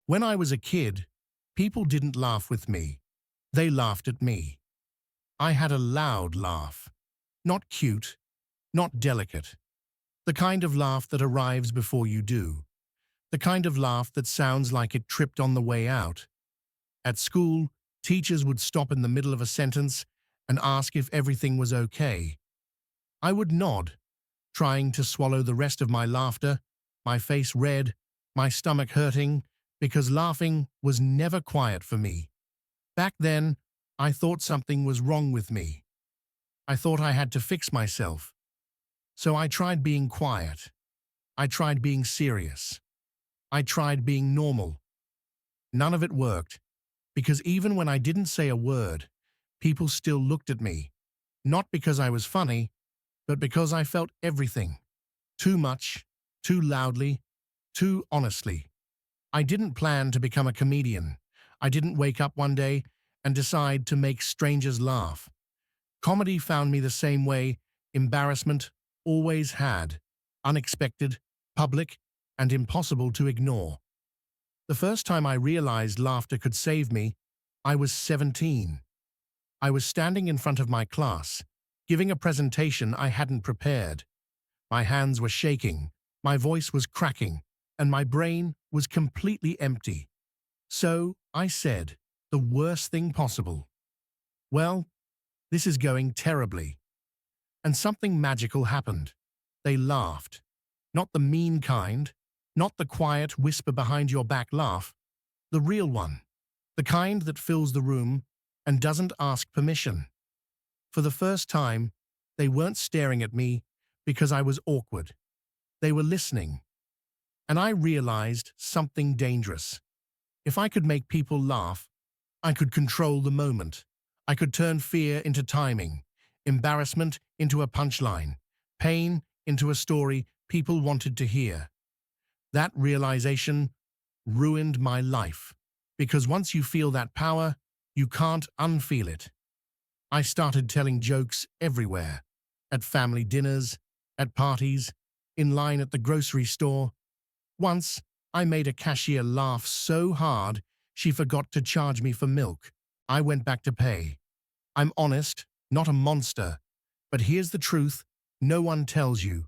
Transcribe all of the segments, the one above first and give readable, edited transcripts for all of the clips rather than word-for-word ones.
When I was a kid, people didn't laugh with me. They laughed at me. I had a loud laugh. Not cute, not delicate. The kind of laugh that arrives before you do. The kind of laugh that sounds like it tripped on the way out. At school, teachers would stop in the middle of a sentence and ask if everything was okay. I would nod, trying to swallow the rest of my laughter, my face red, my stomach hurting, because laughing was never quiet for me. Back then, I thought something was wrong with me. I thought I had to fix myself. So I tried being quiet. I tried being serious. I tried being normal. None of it worked, because even when I didn't say a word, people still looked at me, not because I was funny, but because I felt everything. Too much, too loudly, too honestly. I didn't plan to become a comedian. I didn't wake up one day and decide to make strangers laugh. Comedy found me the same way embarrassment always had, unexpected, public, and impossible to ignore. The first time I realized laughter could save me, I was 17. I was standing in front of my class, giving a presentation I hadn't prepared. My hands were shaking, my voice was cracking, and my brain was completely empty. So I said, the worst thing possible. Well, this is going terribly. And something magical happened. They laughed. Not the mean kind, not the quiet whisper behind your back laugh, the real one, the kind that fills the room and doesn't ask permission. For the first time, they weren't staring at me because I was awkward. They were listening. And I realized something dangerous. If I could make people laugh, I could control the moment. I could turn fear into timing, embarrassment into a punchline, pain into a story people wanted to hear. That realization ruined my life, because once you feel that power, you can't unfeel it. I started telling jokes everywhere, at family dinners, at parties, in line at the grocery store. Once, I made a cashier laugh so hard she forgot to charge me for milk. I went back to pay. I'm honest, not a monster. But here's the truth no one tells you.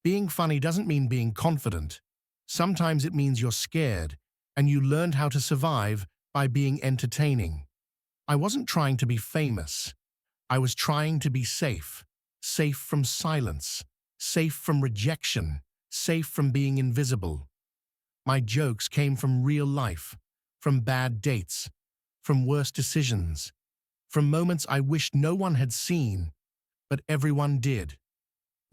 Being funny doesn't mean being confident. Sometimes it means you're scared, and you learned how to survive by being entertaining. I wasn't trying to be famous. I was trying to be safe. Safe from silence. Safe from rejection. Safe from being invisible. My jokes came from real life, from bad dates, from worse decisions, from moments I wished no one had seen, but everyone did.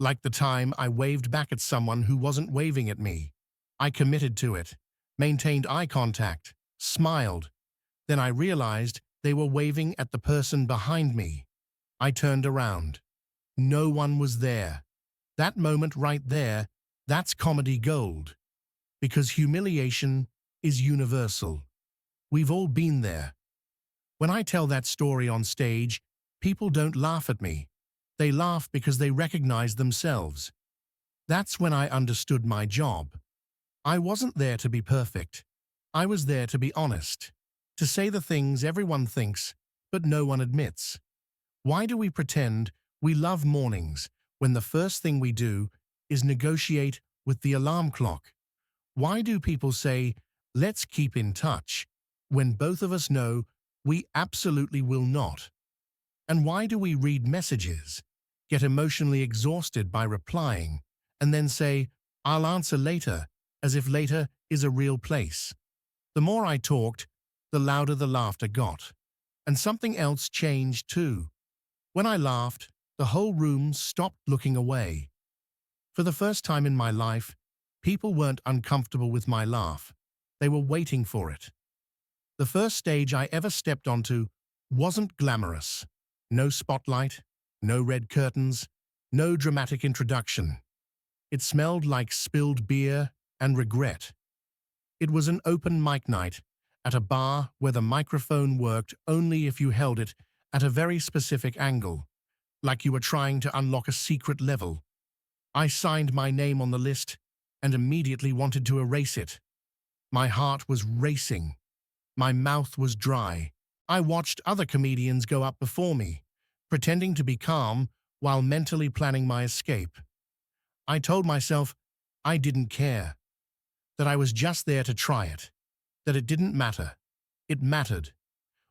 Like the time I waved back at someone who wasn't waving at me. I committed to it, maintained eye contact, smiled. Then I realized they were waving at the person behind me. I turned around. No one was there. That moment right there, that's comedy gold. Because humiliation is universal. We've all been there. When I tell that story on stage, people don't laugh at me. They laugh because they recognize themselves. That's when I understood my job. I wasn't there to be perfect. I was there to be honest, to say the things everyone thinks, but no one admits. Why do we pretend we love mornings when the first thing we do is negotiate with the alarm clock? Why do people say, let's keep in touch, when both of us know we absolutely will not? And why do we read messages, get emotionally exhausted by replying, and then say, I'll answer later, as if later is a real place? The more I talked, the louder the laughter got. And something else changed too. When I laughed, the whole room stopped looking away. For the first time in my life, people weren't uncomfortable with my laugh. They were waiting for it. The first stage I ever stepped onto wasn't glamorous. No spotlight, no red curtains, no dramatic introduction. It smelled like spilled beer and regret. It was an open mic night at a bar where the microphone worked only if you held it at a very specific angle, like you were trying to unlock a secret level. I signed my name on the list and immediately wanted to erase it. My heart was racing. My mouth was dry. I watched other comedians go up before me, pretending to be calm while mentally planning my escape. I told myself I didn't care, that I was just there to try it, that it didn't matter. It mattered.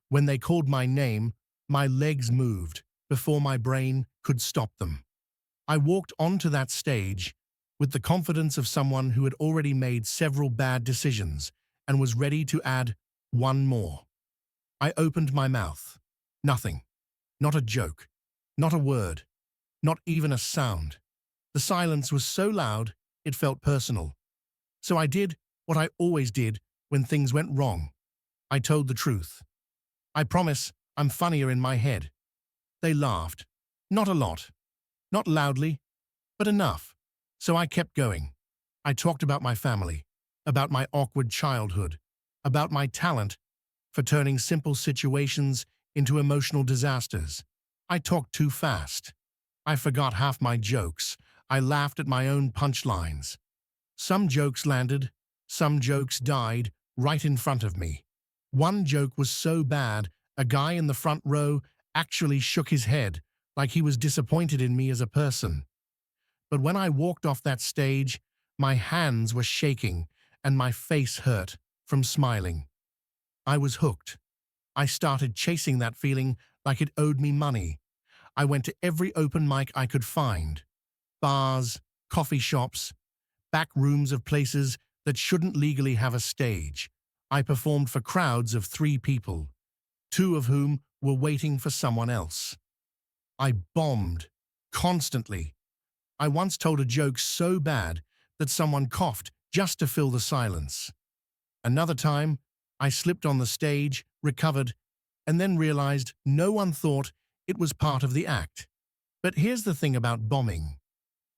When they called my name, my legs moved before my brain could stop them. I walked onto that stage with the confidence of someone who had already made several bad decisions and was ready to add one more. I opened my mouth. Nothing. Not a joke. Not a word. Not even a sound. The silence was so loud, it felt personal. So I did what I always did when things went wrong. I told the truth. I promise I'm funnier in my head. They laughed. Not a lot. Not loudly, but enough. So I kept going. I talked about my family, about my awkward childhood, about my talent for turning simple situations into emotional disasters. I talked too fast. I forgot half my jokes. I laughed at my own punchlines. Some jokes landed, some jokes died right in front of me. One joke was so bad, a guy in the front row actually shook his head like he was disappointed in me as a person. But when I walked off that stage, my hands were shaking and my face hurt from smiling. I was hooked. I started chasing that feeling like it owed me money. I went to every open mic I could find. Bars, coffee shops, back rooms of places that shouldn't legally have a stage. I performed for crowds of 3 people, 2 of whom were waiting for someone else. I bombed, constantly. I once told a joke so bad that someone coughed just to fill the silence. Another time, I slipped on the stage, recovered, and then realized no one thought it was part of the act. But here's the thing about bombing.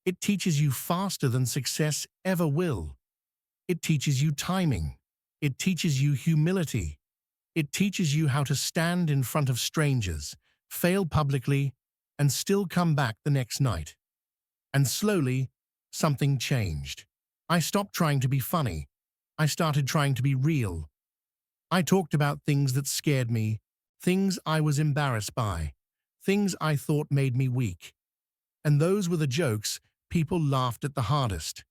It teaches you faster than success ever will. It teaches you timing. It teaches you humility. It teaches you how to stand in front of strangers, fail publicly, and still come back the next night. And slowly, something changed. I stopped trying to be funny. I started trying to be real. I talked about things that scared me, things I was embarrassed by, things I thought made me weak. And those were the jokes people laughed at the hardest.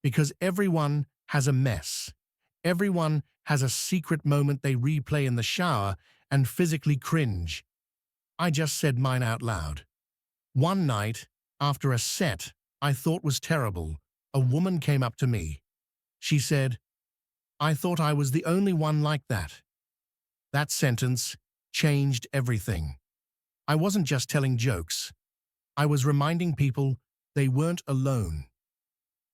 Because everyone has a mess. Everyone has a secret moment they replay in the shower and physically cringe. I just said mine out loud. One night, after a set I thought was terrible, a woman came up to me. She said, "I thought I was the only one like that." That sentence changed everything. I wasn't just telling jokes. I was reminding people they weren't alone.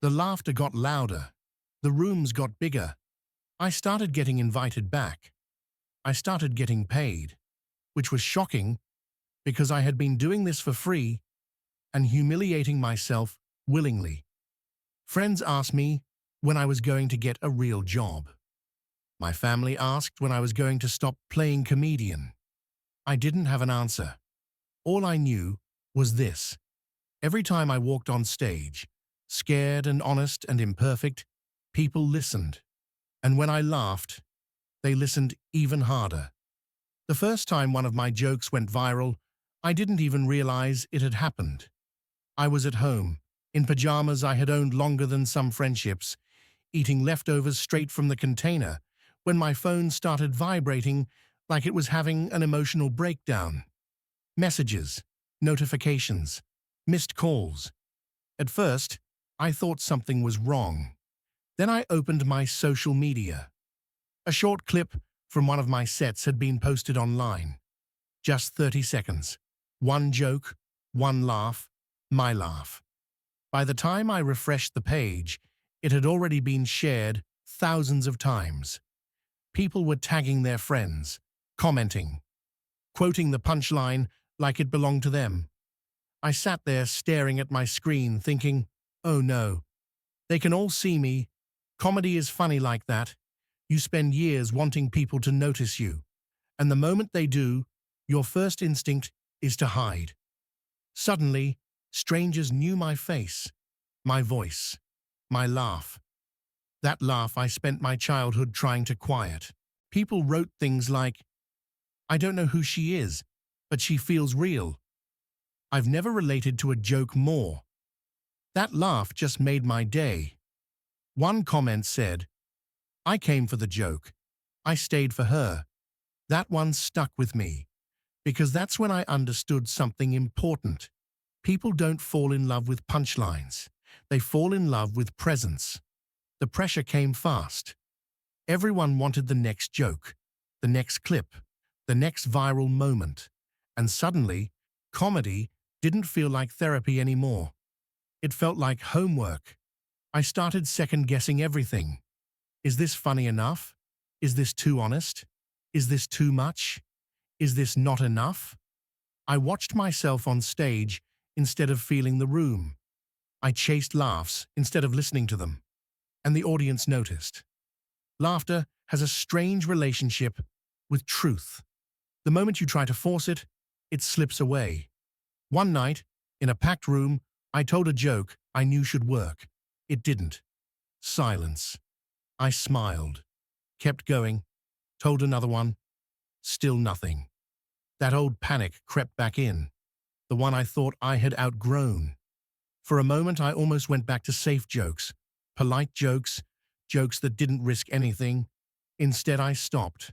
The laughter got louder. The rooms got bigger. I started getting invited back. I started getting paid, which was shocking because I had been doing this for free and humiliating myself willingly. Friends asked me when I was going to get a real job. My family asked when I was going to stop playing comedian. I didn't have an answer. All I knew was this. Every time I walked on stage, scared and honest and imperfect, people listened. And when I laughed, they listened even harder. The first time one of my jokes went viral, I didn't even realize it had happened. I was at home, in pajamas I had owned longer than some friendships, eating leftovers straight from the container, when my phone started vibrating like it was having an emotional breakdown. Messages, notifications, missed calls. At first, I thought something was wrong. Then I opened my social media. A short clip from one of my sets had been posted online. Just 30 seconds. One joke, one laugh, my laugh. By the time I refreshed the page, it had already been shared thousands of times. People were tagging their friends, commenting, quoting the punchline like it belonged to them. I sat there staring at my screen thinking, oh no, they can all see me. Comedy is funny like that. You spend years wanting people to notice you, and the moment they do, your first instinct is to hide. Suddenly, strangers knew my face, my voice, my laugh. That laugh I spent my childhood trying to quiet. People wrote things like, "I don't know who she is, but she feels real." I've never related to a joke more. That laugh just made my day. One comment said, "I came for the joke. I stayed for her." That one stuck with me, because that's when I understood something important. People don't fall in love with punchlines. They fall in love with presence. The pressure came fast. Everyone wanted the next joke, the next clip, the next viral moment. And suddenly, comedy didn't feel like therapy anymore. It felt like homework. I started second-guessing everything. Is this funny enough? Is this too honest? Is this too much? Is this not enough? I watched myself on stage instead of feeling the room. I chased laughs instead of listening to them. And the audience noticed. Laughter has a strange relationship with truth. The moment you try to force it, it slips away. One night, in a packed room, I told a joke I knew should work. It didn't. Silence. I smiled, kept going, told another one. Still nothing. That old panic crept back in, the one I thought I had outgrown. For a moment, I almost went back to safe jokes, polite jokes, jokes that didn't risk anything. Instead, I stopped.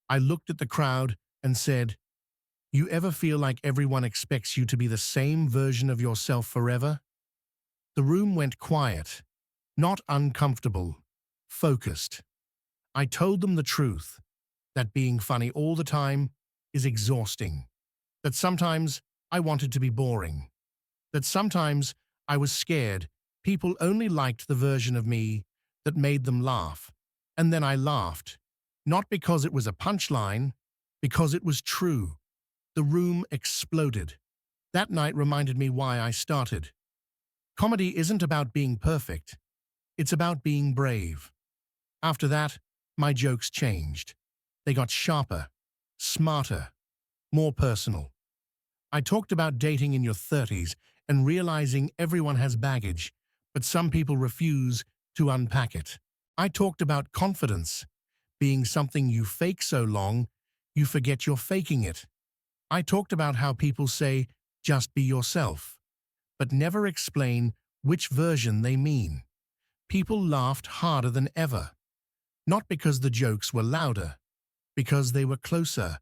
I looked at the crowd and said, "You ever feel like everyone expects you to be the same version of yourself forever?" The room went quiet, not uncomfortable, focused. I told them the truth, that being funny all the time is exhausting, that sometimes I wanted to be boring, that sometimes I was scared people only liked the version of me that made them laugh. And then I laughed, not because it was a punchline, because it was true. The room exploded. That night reminded me why I started. Comedy isn't about being perfect. It's about being brave. After that, my jokes changed. They got sharper, smarter, more personal. I talked about dating in your 30s and realizing everyone has baggage, but some people refuse to unpack it. I talked about confidence, being something you fake so long, you forget you're faking it. I talked about how people say, "Just be yourself," but never explain which version they mean. People laughed harder than ever. Not because the jokes were louder, because they were closer.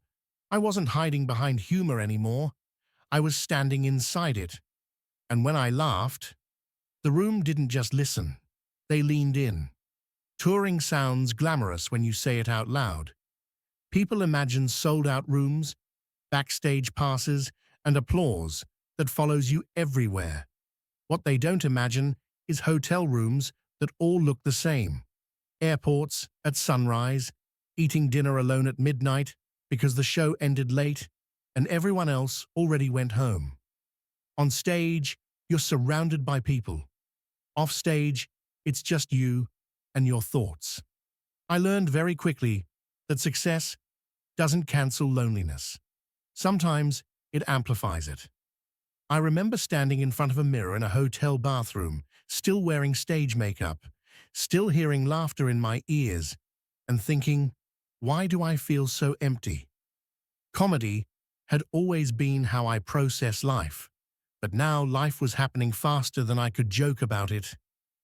I wasn't hiding behind humor anymore. I was standing inside it. And when I laughed, the room didn't just listen. They leaned in. Touring sounds glamorous when you say it out loud. People imagine sold-out rooms, backstage passes, and applause that follows you everywhere. What they don't imagine is hotel rooms that all look the same. Airports at sunrise, eating dinner alone at midnight because the show ended late and everyone else already went home. On stage, you're surrounded by people. Off stage, it's just you and your thoughts. I learned very quickly that success doesn't cancel loneliness. Sometimes it amplifies it. I remember standing in front of a mirror in a hotel bathroom, still wearing stage makeup, still hearing laughter in my ears, and thinking, why do I feel so empty? Comedy had always been how I process life, but now life was happening faster than I could joke about it.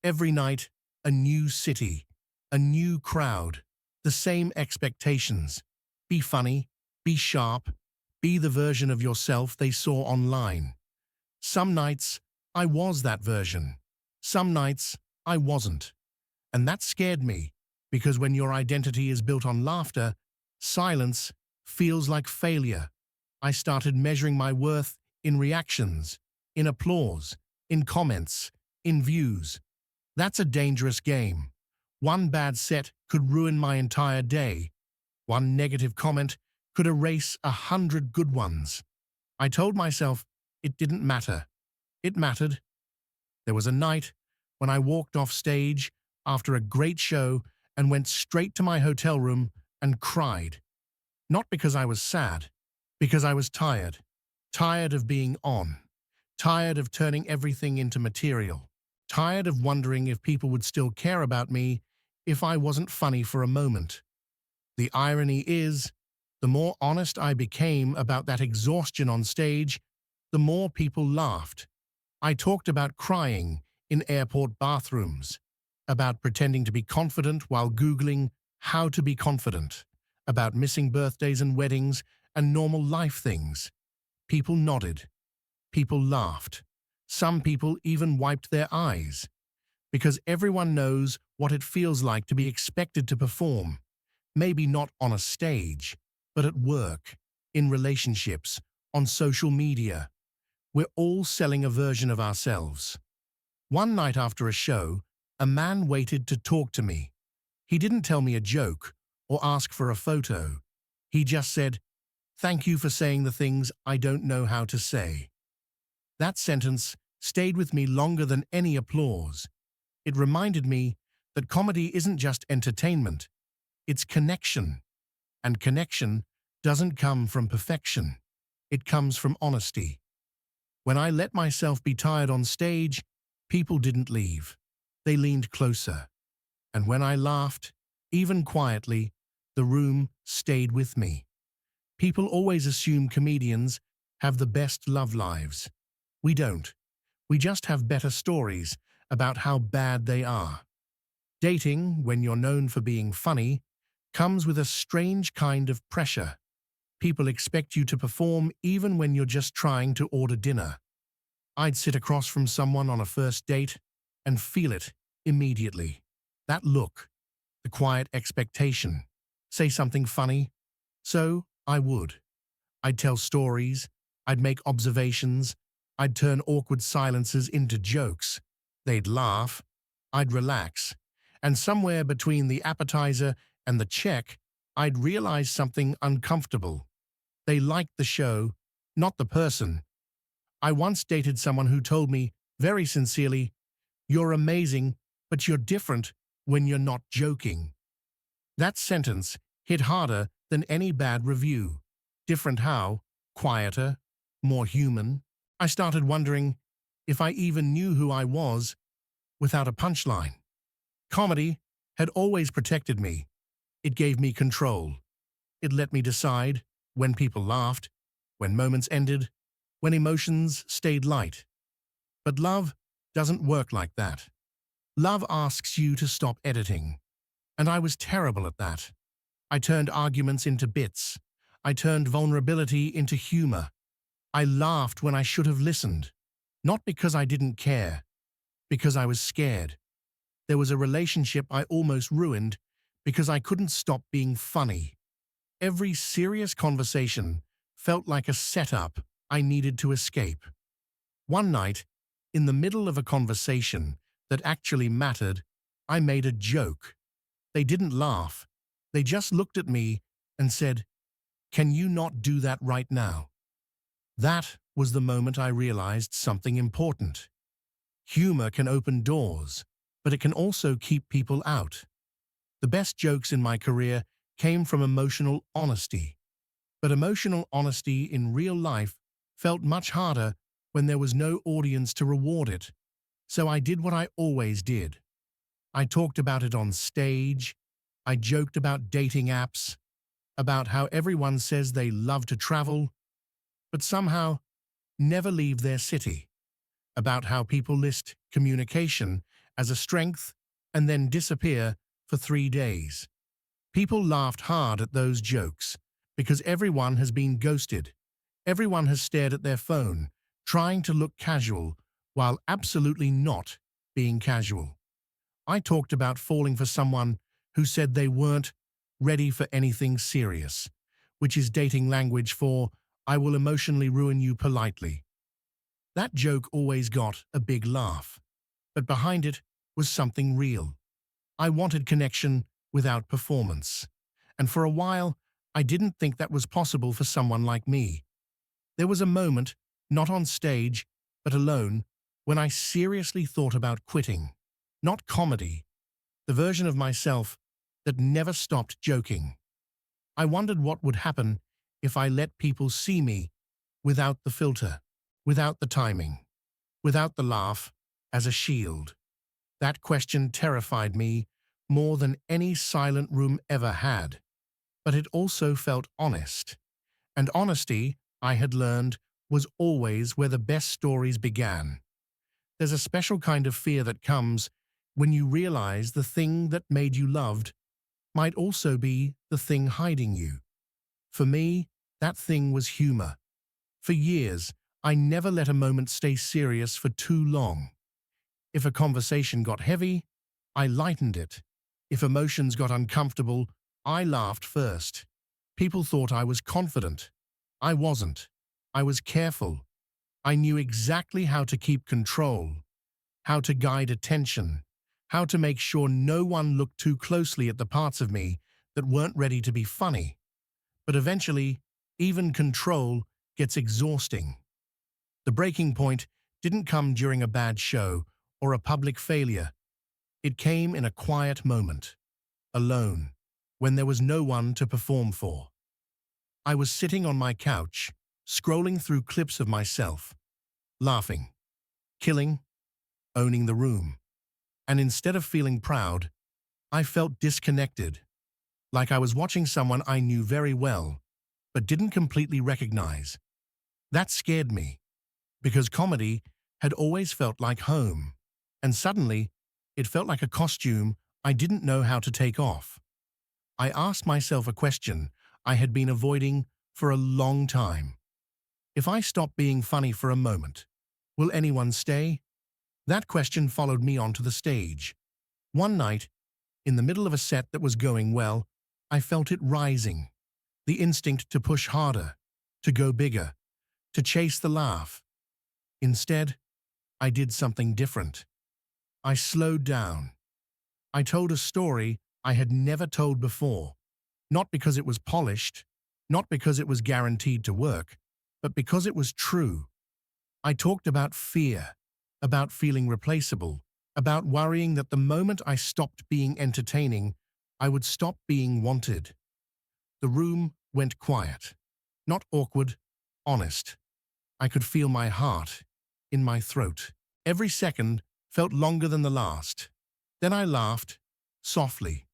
Every night, a new city, a new crowd, the same expectations. Be funny, be sharp, be the version of yourself they saw online. Some nights, I was that version. Some nights, I wasn't. And that scared me, because when your identity is built on laughter, silence feels like failure. I started measuring my worth in reactions, in applause, in comments, in views. That's a dangerous game. One bad set could ruin my entire day. One negative comment could erase 100 good ones. I told myself it didn't matter. It mattered. There was a night when I walked off stage after a great show and went straight to my hotel room and cried. Not because I was sad, because I was tired. Tired of being on. Tired of turning everything into material. Tired of wondering if people would still care about me if I wasn't funny for a moment. The irony is, the more honest I became about that exhaustion on stage, the more people laughed. I talked about crying in airport bathrooms, about pretending to be confident while Googling how to be confident, about missing birthdays and weddings and normal life things. People nodded. People laughed. Some people even wiped their eyes, because everyone knows what it feels like to be expected to perform, maybe not on a stage, but at work, in relationships, on social media. We're all selling a version of ourselves. One night after a show, a man waited to talk to me. He didn't tell me a joke or ask for a photo. He just said, "Thank you for saying the things I don't know how to say." That sentence stayed with me longer than any applause. It reminded me that comedy isn't just entertainment, it's connection. And connection doesn't come from perfection. It comes from honesty. When I let myself be tired on stage, people didn't leave. They leaned closer. And when I laughed, even quietly, the room stayed with me. People always assume comedians have the best love lives. We don't. We just have better stories about how bad they are. Dating, when you're known for being funny, comes with a strange kind of pressure. People expect you to perform even when you're just trying to order dinner. I'd sit across from someone on a first date and feel it immediately. That look, the quiet expectation. Say something funny. So I would. I'd tell stories. I'd make observations. I'd turn awkward silences into jokes. They'd laugh. I'd relax. And somewhere between the appetizer and the check, I'd realize something uncomfortable. They liked the show, not the person. I once dated someone who told me, very sincerely, "You're amazing, but you're different when you're not joking." That sentence hit harder than any bad review. Different how? Quieter? More human? I started wondering if I even knew who I was without a punchline. Comedy had always protected me. It gave me control. It let me decide when people laughed, when moments ended, when emotions stayed light. But love doesn't work like that. Love asks you to stop editing. And I was terrible at that. I turned arguments into bits. I turned vulnerability into humor. I laughed when I should have listened. Not because I didn't care, because I was scared. There was a relationship I almost ruined because I couldn't stop being funny. Every serious conversation felt like a setup I needed to escape. One night, in the middle of a conversation that actually mattered, I made a joke. They didn't laugh. They just looked at me and said, "Can you not do that right now?" That was the moment I realized something important. Humor can open doors, but it can also keep people out. The best jokes in my career came from emotional honesty. But emotional honesty in real life felt much harder when there was no audience to reward it. So I did what I always did. I talked about it on stage. I joked about dating apps, about how everyone says they love to travel, but somehow never leave their city, about how people list communication as a strength and then disappear for 3 days. People laughed hard at those jokes because everyone has been ghosted. Everyone has stared at their phone, trying to look casual while absolutely not being casual. I talked about falling for someone who said they weren't ready for anything serious, which is dating language for "I will emotionally ruin you politely." That joke always got a big laugh, but behind it was something real. I wanted connection without performance, and for a while, I didn't think that was possible for someone like me. There was a moment, not on stage, but alone, when I seriously thought about quitting. Not comedy, the version of myself that never stopped joking. I wondered what would happen if I let people see me without the filter, without the timing, without the laugh as a shield. That question terrified me more than any silent room ever had, but it also felt honest. And honesty, I had learned, was always where the best stories began. There's a special kind of fear that comes when you realize the thing that made you loved might also be the thing hiding you. For me, that thing was humor. For years, I never let a moment stay serious for too long. If a conversation got heavy, I lightened it. If emotions got uncomfortable, I laughed first. People thought I was confident. I wasn't. I was careful. I knew exactly how to keep control, how to guide attention, how to make sure no one looked too closely at the parts of me that weren't ready to be funny. But eventually, even control gets exhausting. The breaking point didn't come during a bad show or a public failure. It came in a quiet moment, alone, when there was no one to perform for. I was sitting on my couch, scrolling through clips of myself, laughing, killing, owning the room. And instead of feeling proud, I felt disconnected, like I was watching someone I knew very well, but didn't completely recognize. That scared me, because comedy had always felt like home, and suddenly it felt like a costume I didn't know how to take off. I asked myself a question I had been avoiding for a long time. If I stop being funny for a moment, will anyone stay? That question followed me onto the stage. One night, in the middle of a set that was going well, I felt it rising. The instinct to push harder, to go bigger, to chase the laugh. Instead, I did something different. I slowed down. I told a story I had never told before, not because it was polished, not because it was guaranteed to work, but because it was true. I talked about fear, about feeling replaceable, about worrying that the moment I stopped being entertaining, I would stop being wanted. The room went quiet. Not awkward, honest. I could feel my heart in my throat. Every second felt longer than the last. Then I laughed, softly,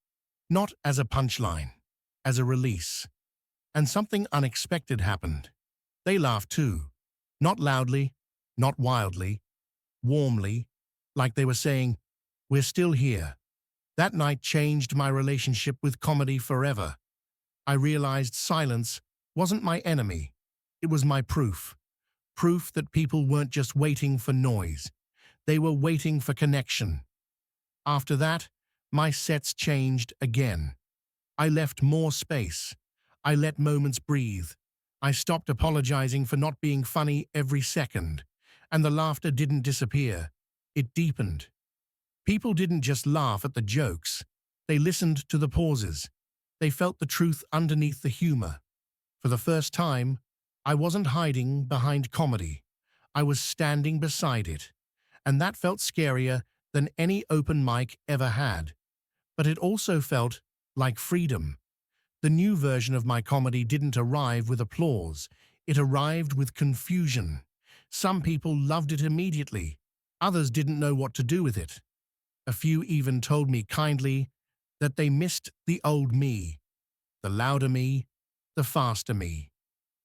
not as a punchline, as a release. And something unexpected happened. They laughed too, not loudly, not wildly, warmly, like they were saying, "We're still here." That night changed my relationship with comedy forever. I realized silence wasn't my enemy. It was my proof. Proof that people weren't just waiting for noise. They were waiting for connection. After that, my sets changed again. I left more space. I let moments breathe. I stopped apologizing for not being funny every second. And the laughter didn't disappear. It deepened. People didn't just laugh at the jokes. They listened to the pauses. They felt the truth underneath the humor. For the first time, I wasn't hiding behind comedy. I was standing beside it. And that felt scarier than any open mic ever had. But it also felt like freedom. The new version of my comedy didn't arrive with applause. It arrived with confusion. Some people loved it immediately. Others didn't know what to do with it. A few even told me kindly that they missed the old me, the louder me, the faster me,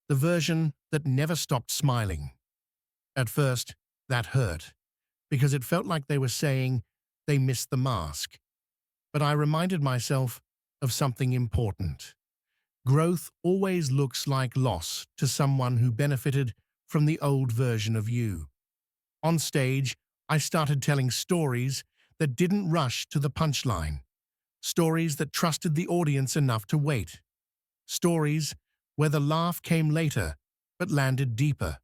the version that never stopped smiling. At first, that hurt, because it felt like they were saying they missed the mask. But I reminded myself of something important. Growth always looks like loss to someone who benefited from the old version of you. On stage, I started telling stories that didn't rush to the punchline. Stories that trusted the audience enough to wait. Stories where the laugh came later but landed deeper.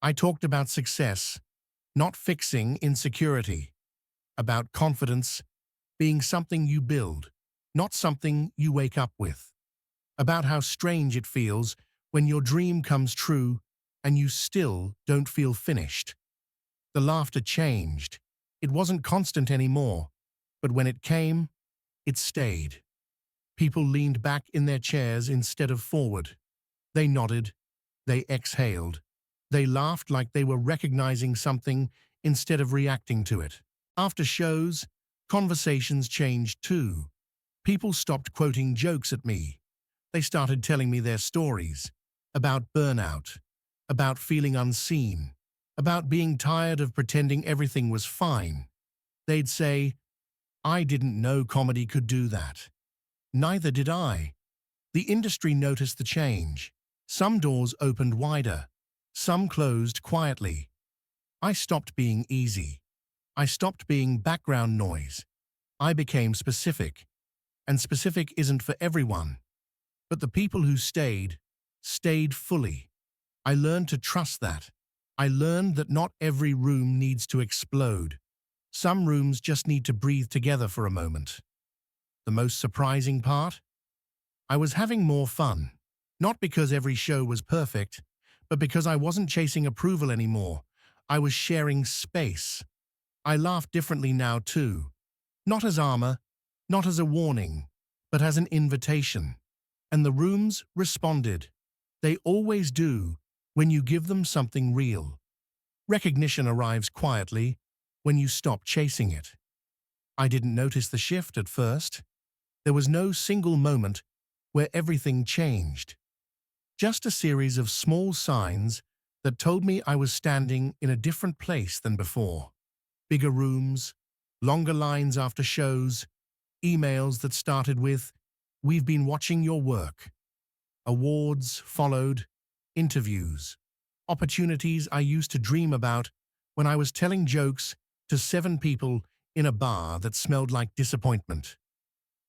I talked about success, not fixing insecurity. About confidence being something you build, not something you wake up with. About how strange it feels when your dream comes true and you still don't feel finished. The laughter changed. It wasn't constant anymore, but when it came, it stayed. People leaned back in their chairs instead of forward. They nodded. They exhaled. They laughed like they were recognizing something instead of reacting to it. After shows, Conversations changed too. People stopped quoting jokes at me. They started telling me their stories about burnout, about feeling unseen, about being tired of pretending everything was fine. They'd say, "I didn't know comedy could do that." Neither did I. The industry noticed the change. Some doors opened wider. Some closed quietly. I stopped being easy. I stopped being background noise. I became specific. And specific isn't for everyone. But the people who stayed, stayed fully. I learned to trust that. I learned that not every room needs to explode. Some rooms just need to breathe together for a moment. The most surprising part? I was having more fun. Not because every show was perfect, but because I wasn't chasing approval anymore. I was sharing space. I laugh differently now too. Not as armor, not as a warning, but as an invitation. And the rooms responded. They always do when you give them something real. Recognition arrives quietly when you stop chasing it. I didn't notice the shift at first. There was no single moment where everything changed. Just a series of small signs that told me I was standing in a different place than before. Bigger rooms, longer lines after shows, emails that started with, "We've been watching your work." Awards followed, interviews, opportunities I used to dream about when I was telling jokes to 7 people in a bar that smelled like disappointment.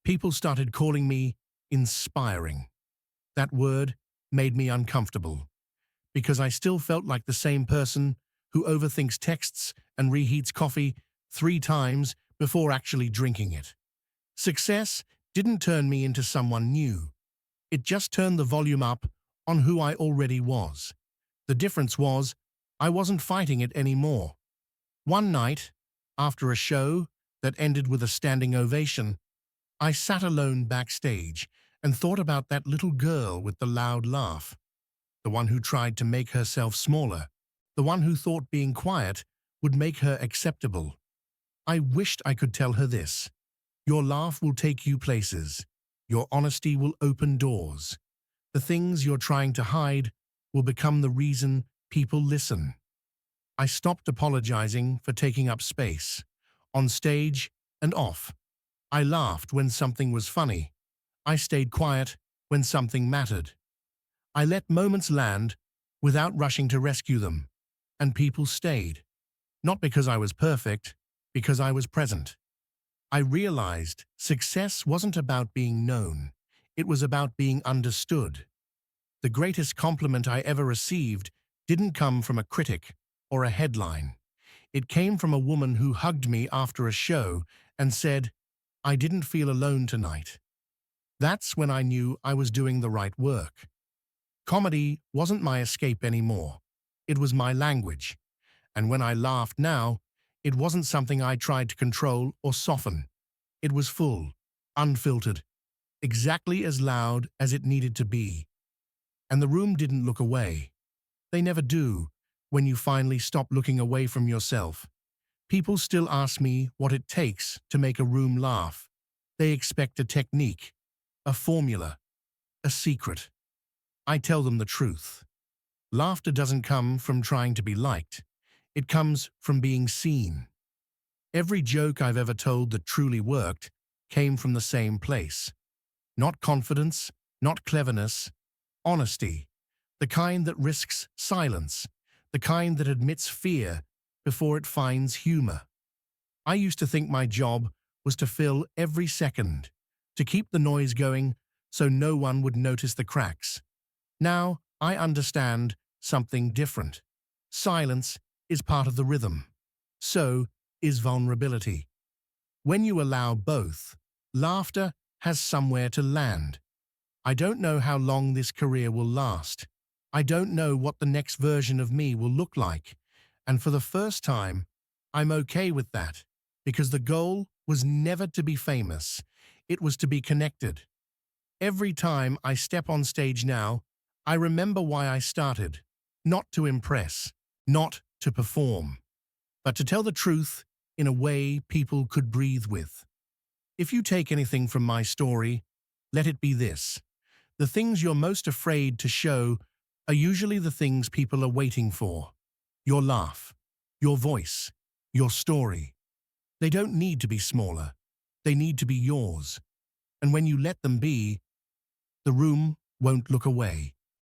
People started calling me inspiring. That word made me uncomfortable, because I still felt like the same person who overthinks texts and reheats coffee 3 times before actually drinking it. Success didn't turn me into someone new. It just turned the volume up on who I already was. The difference was, I wasn't fighting it anymore. One night, after a show that ended with a standing ovation, I sat alone backstage and thought about that little girl with the loud laugh, the one who tried to make herself smaller, the one who thought being quiet would make her acceptable. I wished I could tell her this: your laugh will take you places. Your honesty will open doors. The things you're trying to hide will become the reason people listen. I stopped apologizing for taking up space, on stage and off. I laughed when something was funny. I stayed quiet when something mattered. I let moments land without rushing to rescue them. And people stayed. Not because I was perfect, because I was present. I realized success wasn't about being known. It was about being understood. The greatest compliment I ever received didn't come from a critic or a headline. It came from a woman who hugged me after a show and said, "I didn't feel alone tonight." That's when I knew I was doing the right work. Comedy wasn't my escape anymore. It was my language. And when I laughed now, it wasn't something I tried to control or soften. It was full, unfiltered, exactly as loud as it needed to be. And the room didn't look away. They never do when you finally stop looking away from yourself. People still ask me what it takes to make a room laugh. They expect a technique, a formula, a secret. I tell them the truth. Laughter doesn't come from trying to be liked. It comes from being seen. Every joke I've ever told that truly worked came from the same place. Not confidence, not cleverness, honesty. The kind that risks silence. The kind that admits fear before it finds humor. I used to think my job was to fill every second, to keep the noise going so no one would notice the cracks. Now I understand something different. Silence is part of the rhythm. So is vulnerability. When you allow both, laughter has somewhere to land. I don't know how long this career will last. I don't know what the next version of me will look like. And for the first time, I'm okay with that, because the goal was never to be famous. It was to be connected. Every time I step on stage now, I remember why I started. Not to impress, not to perform, but to tell the truth in a way people could breathe with. If you take anything from my story, let it be this. The things you're most afraid to show are usually the things people are waiting for. Your laugh, your voice, your story. They don't need to be smaller. They need to be yours. And when you let them be, the room won't look away.